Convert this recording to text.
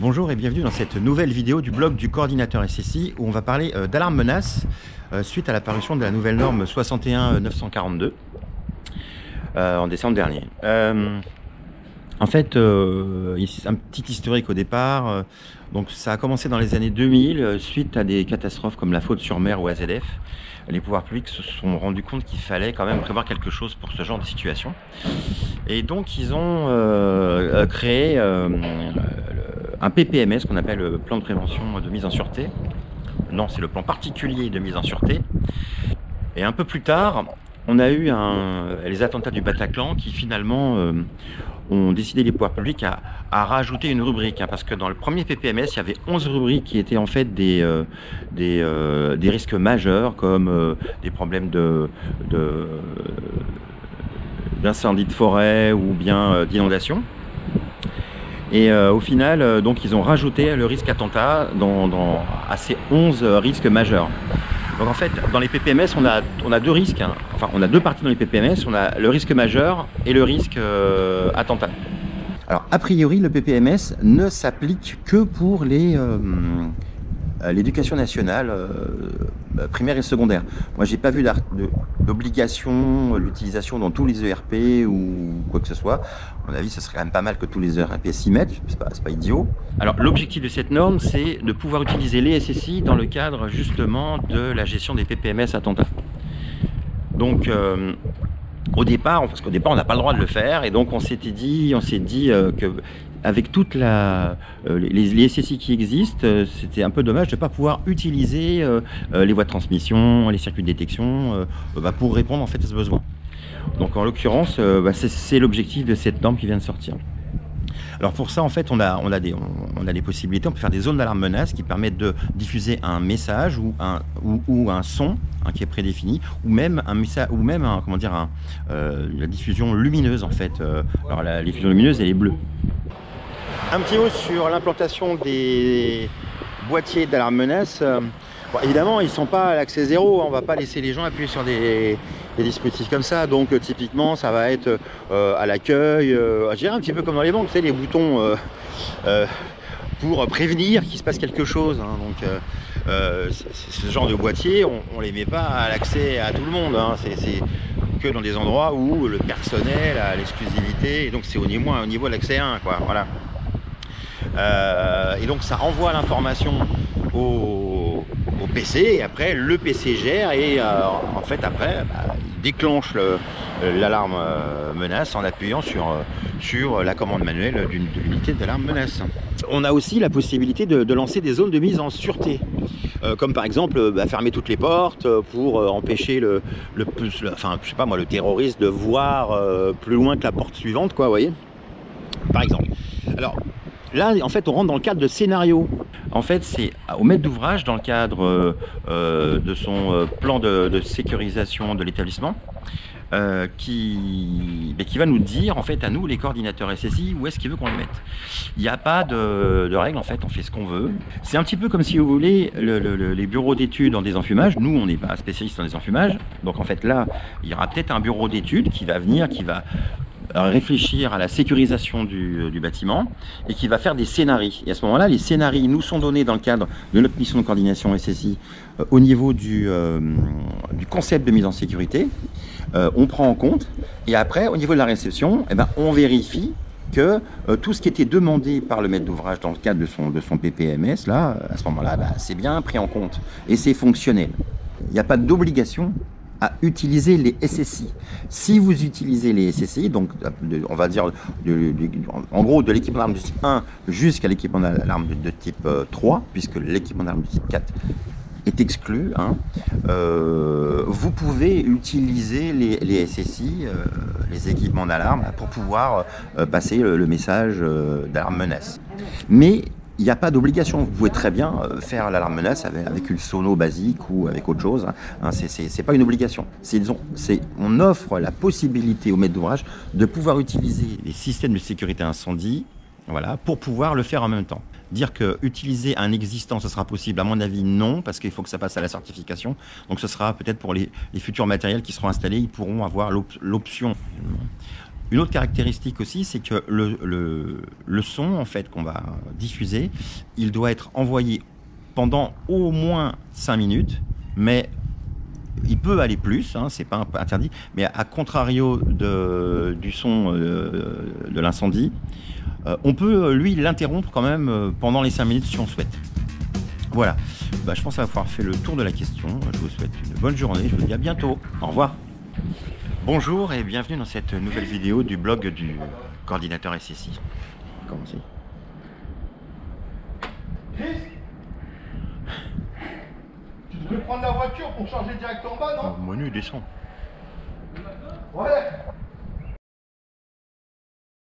Bonjour et bienvenue dans cette nouvelle vidéo du blog du coordinateur SSI où on va parler d'alarme menace suite à l'apparition de la nouvelle norme 61942 en décembre dernier. En fait, un petit historique au départ. Donc ça a commencé dans les années 2000 suite à des catastrophes comme la Faute-sur-Mer ou AZF. Les pouvoirs publics se sont rendus compte qu'il fallait quand même prévoir quelque chose pour ce genre de situation. Et donc ils ont créé un PPMS qu'on appelle le plan de prévention de mise en sûreté. Non, c'est le plan particulier de mise en sûreté. Et un peu plus tard, on a eu les attentats du Bataclan qui finalement ont décidé les pouvoirs publics à rajouter une rubrique. Parce que dans le premier PPMS, il y avait 11 rubriques qui étaient en fait des risques majeurs comme des problèmes d'incendie de forêt ou bien d'inondation. Et au final, donc ils ont rajouté le risque attentat à ces 11 risques majeurs. Donc en fait, dans les PPMS, on a deux risques, hein. Enfin on a deux parties dans les PPMS, on a le risque majeur et le risque attentat. Alors a priori, le PPMS ne s'applique que pour l'éducation nationale primaire et secondaire. Moi, j'ai pas vu d'obligation d'utilisation dans tous les ERP ou quoi que ce soit. À mon avis, ce serait quand même pas mal que tous les ERP s'y mettent, c'est pas idiot. Alors, l'objectif de cette norme, c'est de pouvoir utiliser les SSI dans le cadre justement de la gestion des PPMS attentats. Donc, au départ, parce qu'au départ, on n'a pas le droit de le faire, et donc on s'est dit que avec toutes les SSI qui existent, c'était un peu dommage de ne pas pouvoir utiliser les voies de transmission, les circuits de détection pour répondre en fait à ce besoin. Donc en l'occurrence, c'est l'objectif de cette norme qui vient de sortir. Alors pour ça, en fait, on a des possibilités. On peut faire des zones d'alarme menace qui permettent de diffuser un message ou un son qui est prédéfini, ou même un message, ou même la diffusion lumineuse en fait. Alors la diffusion lumineuse, elle est bleue. Un petit mot sur l'implantation des boîtiers d'alarme menace. Bon, évidemment, ils ne sont pas à l'accès zéro. On ne va pas laisser les gens appuyer sur des dispositifs comme ça. Donc, typiquement, ça va être à l'accueil. Je dirais un petit peu comme dans les banques, vous savez, les boutons pour prévenir qu'il se passe quelque chose. Hein. Donc, ce genre de boîtier, on ne les met pas à l'accès à tout le monde. Hein. C'est que dans des endroits où le personnel a l'exclusivité. Et donc, c'est au niveau de l'accès 1, quoi. Voilà. Et donc ça renvoie l'information au PC, et après le PC gère et en fait après il déclenche l'alarme menace en appuyant sur la commande manuelle d'une unité d'alarme menace. On a aussi la possibilité de lancer des zones de mise en sûreté, comme par exemple fermer toutes les portes pour empêcher le terroriste de voir plus loin que la porte suivante, quoi, vous voyez, par exemple. Alors là, en fait, on rentre dans le cadre de scénario. En fait, c'est au maître d'ouvrage, dans le cadre de son plan de sécurisation de l'établissement, qui va nous dire, en fait, à nous, les coordinateurs SSI, où est-ce qu'il veut qu'on les mette. Il n'y a pas de règle, en fait, on fait ce qu'on veut. C'est un petit peu comme si vous voulez, les bureaux d'études en désenfumage. Nous, on n'est pas spécialistes en désenfumage. Donc, en fait, là, il y aura peut-être un bureau d'études qui va venir, qui va réfléchir à la sécurisation du bâtiment et qui va faire des scénarios. Et à ce moment-là, les scénarios nous sont donnés dans le cadre de notre mission de coordination SSI au niveau du concept de mise en sécurité. On prend en compte et après, au niveau de la réception, on vérifie que tout ce qui était demandé par le maître d'ouvrage dans le cadre de son PPMS, là, à ce moment-là, c'est bien pris en compte et c'est fonctionnel. Il n'y a pas d'obligation à utiliser les SSI. Si vous utilisez les SSI, donc on va dire en gros de l'équipement d'alarme de type 1 jusqu'à l'équipement d'alarme de type 3, puisque l'équipement d'alarme de type 4 est exclu, hein, vous pouvez utiliser les SSI, les équipements d'alarme, pour pouvoir passer le message d'alarme menace. Mais il n'y a pas d'obligation, vous pouvez très bien faire l'alarme menace avec une sono basique ou avec autre chose, hein. C'est pas une obligation. On offre la possibilité au maître d'ouvrage de pouvoir utiliser les systèmes de sécurité incendie, voilà, pour pouvoir le faire en même temps. Dire que utiliser un existant, ce sera possible, à mon avis, non, parce qu'il faut que ça passe à la certification. Donc ce sera peut-être pour les futurs matériels qui seront installés, ils pourront avoir l'option Une autre caractéristique aussi, c'est que le son en fait qu'on va diffuser, il doit être envoyé pendant au moins 5 minutes, mais il peut aller plus, hein, c'est pas interdit, mais à contrario du son de l'incendie, on peut lui l'interrompre quand même pendant les 5 minutes si on souhaite. Voilà, je pense avoir fait le tour de la question. Je vous souhaite une bonne journée, je vous dis à bientôt. Au revoir. Bonjour et bienvenue dans cette nouvelle vidéo du blog du coordinateur SSI. On va commencer. Chris, tu devrais prendre la voiture pour charger direct en bas, non? Monu descend. Ouais.